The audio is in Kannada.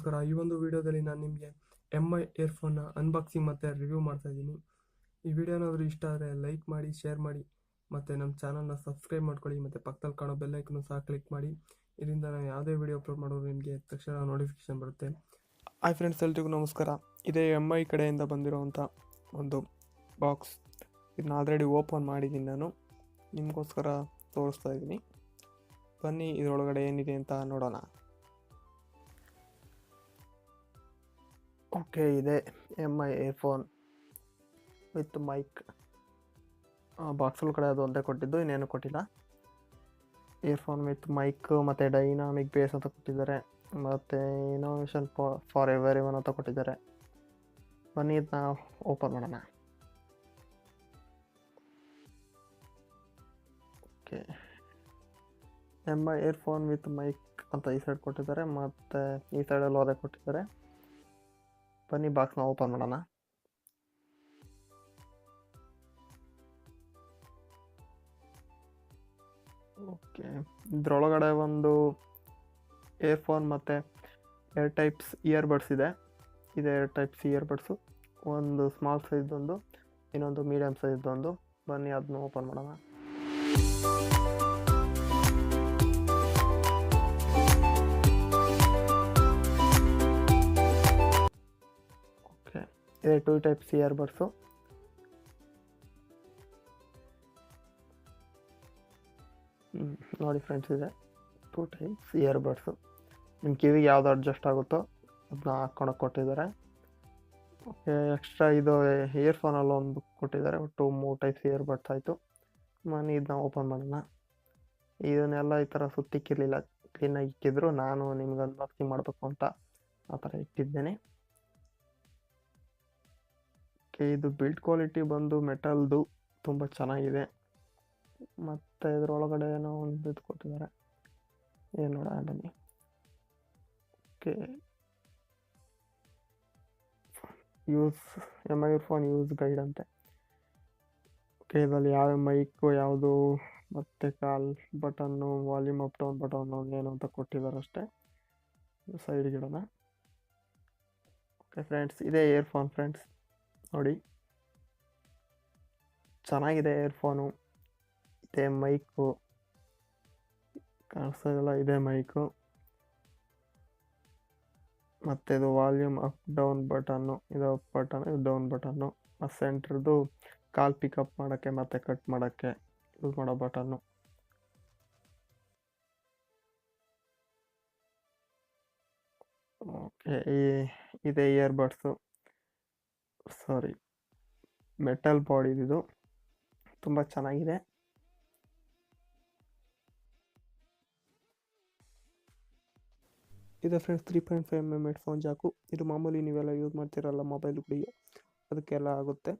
ನಮಸ್ಕಾರ. ಈ ಒಂದು ವಿಡಿಯೋದಲ್ಲಿ ನಾನು ನಿಮಗೆ MI ಇಯರ್ಫೋನ್ನ ಅನ್ಬಾಕ್ಸಿಂಗ್ ಮತ್ತು ರಿವ್ಯೂ ಮಾಡ್ತಾ ಇದ್ದೀನಿ. ಈ ವಿಡಿಯೋ ಏನಾದರೂ ಇಷ್ಟ ಆದರೆ ಲೈಕ್ ಮಾಡಿ, ಶೇರ್ ಮಾಡಿ ಮತ್ತು ನಮ್ಮ ಚಾನಲ್ನ ಸಬ್ಸ್ಕ್ರೈಬ್ ಮಾಡ್ಕೊಳ್ಳಿ ಮತ್ತು ಪಕ್ಕದಲ್ಲಿ ಕಾಣೋ ಬೆಲ್ಲೈಕನ್ನು ಸಹ ಕ್ಲಿಕ್ ಮಾಡಿ. ಇದರಿಂದ ನಾನು ಯಾವುದೇ ವಿಡಿಯೋ ಅಪ್ಲೋಡ್ ಮಾಡೋದು ನಿಮಗೆ ತಕ್ಷಣ ನೋಟಿಫಿಕೇಶನ್ ಬರುತ್ತೆ. ಹಾಯ್ ಫ್ರೆಂಡ್ಸ್, ಎಲ್ರಿಗೂ ನಮಸ್ಕಾರ. ಇದೇ MI ಕಡೆಯಿಂದ ಬಂದಿರೋವಂಥ ಒಂದು ಬಾಕ್ಸ್. ಇದನ್ನ ಆಲ್ರೆಡಿ ಓಪನ್ ಮಾಡಿದ್ದೀನಿ, ನಾನು ನಿಮಗೋಸ್ಕರ ತೋರಿಸ್ತಾ ಇದ್ದೀನಿ. ಬನ್ನಿ ಇದರೊಳಗಡೆ ಏನಿದೆ ಅಂತ ನೋಡೋಣ. ಓಕೆ, ಇದೆ MI ಇಯರ್ಫೋನ್ ವಿತ್ ಮೈಕ್. ಬಾಕ್ಸಲ್ಲಿ ಕಡೆ ಅದು ಒಂದೇ ಕೊಟ್ಟಿದ್ದು, ಇನ್ನೇನು ಕೊಟ್ಟಿಲ್ಲ. ಇಯರ್ಫೋನ್ ವಿತ್ ಮೈಕ್ ಮತ್ತು ಡೈನಾಮಿಕ್ ಬೇಸ್ ಅಂತ ಕೊಟ್ಟಿದ್ದಾರೆ, ಮತ್ತು ಇನೋವೇಷನ್ ಫಾರ್ ಎವರ್ ಇವನ್ ಅಂತ ಕೊಟ್ಟಿದ್ದಾರೆ. ಬನ್ನಿ ಇದನ್ನ ಓಪನ್ ಮಾಡೋಣ. Okay, MI earphone with mic ಅಂತ ಈ ಸೈಡ್ ಕೊಟ್ಟಿದ್ದಾರೆ, ಮತ್ತು ಈ ಸೈಡಲ್ಲಿ ಅದೇ ಕೊಟ್ಟಿದ್ದಾರೆ. ಬನ್ನಿ ಬಾಕ್ಸ್ನ ಓಪನ್ ಮಾಡೋಣ. ಓಕೆ, ಇದರೊಳಗಡೆ ಒಂದು ಇಯರ್ಫೋನ್ ಮತ್ತು 2 ಟೈಪ್ಸ್ ಇಯರ್ಬಡ್ಸ್ ಇದೆ. 2 ಟೈಪ್ಸ್ ಇಯರ್ಬಡ್ಸು, ಒಂದು ಸ್ಮಾಲ್ ಸೈಜ್ದೊಂದು, ಇನ್ನೊಂದು ಮೀಡಿಯಮ್ ಸೈಜ್ದೊಂದು. ಬನ್ನಿ ಅದನ್ನ ಓಪನ್ ಮಾಡೋಣ. ಓಕೆ, ಇದೆ 2 ಟೈಪ್ಸ್ ಇಯರ್ಬಡ್ಸು. ನೋಡಿ ಫ್ರೆಂಡ್ಸ್, ಇದೆ 2 ಟೈಪ್ಸ್ ಇಯರ್ಬಡ್ಸು. ನಿಮ್ಮ ಕಿವಿಗೆ ಯಾವುದು ಅಡ್ಜಸ್ಟ್ ಆಗುತ್ತೋ ಅದನ್ನ ಹಾಕ್ಕೊಳಕ್ಕೆ ಕೊಟ್ಟಿದ್ದಾರೆ. ಓಕೆ, ಎಕ್ಸ್ಟ್ರಾ ಇದು ಇಯರ್ಫೋನಲ್ಲಿ ಒಂದು ಕೊಟ್ಟಿದ್ದಾರೆ. ಒಟ್ಟು 3 ಟೈಪ್ಸ್ ಇಯರ್ಬಡ್ಸ್ ಆಯಿತು. ನಾನು ಇದನ್ನ ಓಪನ್ ಮಾಡೋಣ. ಇದನ್ನೆಲ್ಲ ಈ ಥರ ಸುತ್ತಿಕ್ಕಿರಲಿಲ್ಲ, ಕ್ಲೀನಾಗಿ ಇಕ್ಕಿದ್ರು. ನಾನು ನಿಮ್ಗೆ ಅನ್ಬಾಕ್ಸಿಂಗ್ ಮಾಡಬೇಕು ಅಂತ ಆ ಥರ ಇಟ್ಟಿದ್ದೇನೆ. ಓಕೆ, ಇದು ಬಿಲ್ಡ್ ಕ್ವಾಲಿಟಿ ಬಂದು ಮೆಟಲ್ದು ತುಂಬ ಚೆನ್ನಾಗಿದೆ. ಮತ್ತು ಇದರೊಳಗಡೆ ಏನೋ ಒಂದು ಇದು ಕೊಟ್ಟಿದ್ದಾರೆ, ಏನು ನೋಡೋಣ ಬನ್ನಿ. Okay, MI earphone use guide ಅಂತೆ. ಓಕೆ, ಇದರಲ್ಲಿ ಯಾವ ಮೈಕು ಯಾವುದು ಮತ್ತು call button, volume up down button ಏನು ಅಂತ ಕೊಟ್ಟಿದ್ದಾರೆ ಅಷ್ಟೇ. ಸೈಡ್ಗೆ ಇಡೋಣ. ಓಕೆ ಫ್ರೆಂಡ್ಸ್, ಇದೇ ಇಯರ್ಫೋನ್ ಫ್ರೆಂಡ್ಸ್, ನೋಡಿ ಚೆನ್ನಾಗಿದೆ ಇಯರ್ಫೋನು. ಇದೆ ಮೈಕು ಕಾಣಿಸೋದಿಲ್ಲ, ಇದೆ ಮೈಕು. ಮತ್ತು ಇದು ವಾಲ್ಯೂಮ್ ಅಪ್ ಡೌನ್ ಬಟನ್ನು, ಇದು ಅಪ್ ಬಟನ್, ಇದು ಡೌನ್ ಬಟನ್ನು. ಆ ಸೆಂಟ್ರದ್ದು ಕಾಲ್ ಪಿಕಪ್ ಮಾಡೋಕ್ಕೆ ಮತ್ತು ಕಟ್ ಮಾಡೋಕ್ಕೆ ಯೂಸ್ ಮಾಡೋ ಬಟನ್ನು. ಓಕೆ, ಇದೆ ಇಯರ್ಬಡ್ಸು. ಸಾರಿ, ಮೆಟಲ್ ಬಾಡಿದು ತುಂಬ ಚೆನ್ನಾಗಿದೆ. ಇದು ಫ್ರೆಂಡ್ಸ್ 3.5mm ಹೆಡ್ಫೋನ್ ಜಾಕು. ಇದು ಮಾಮೂಲಿ ನೀವೆಲ್ಲ ಯೂಸ್ ಮಾಡ್ತಿರಲ್ಲ ಮೊಬೈಲ್ಗಳಿಗೆ, ಅದಕ್ಕೆಲ್ಲ ಆಗುತ್ತೆ.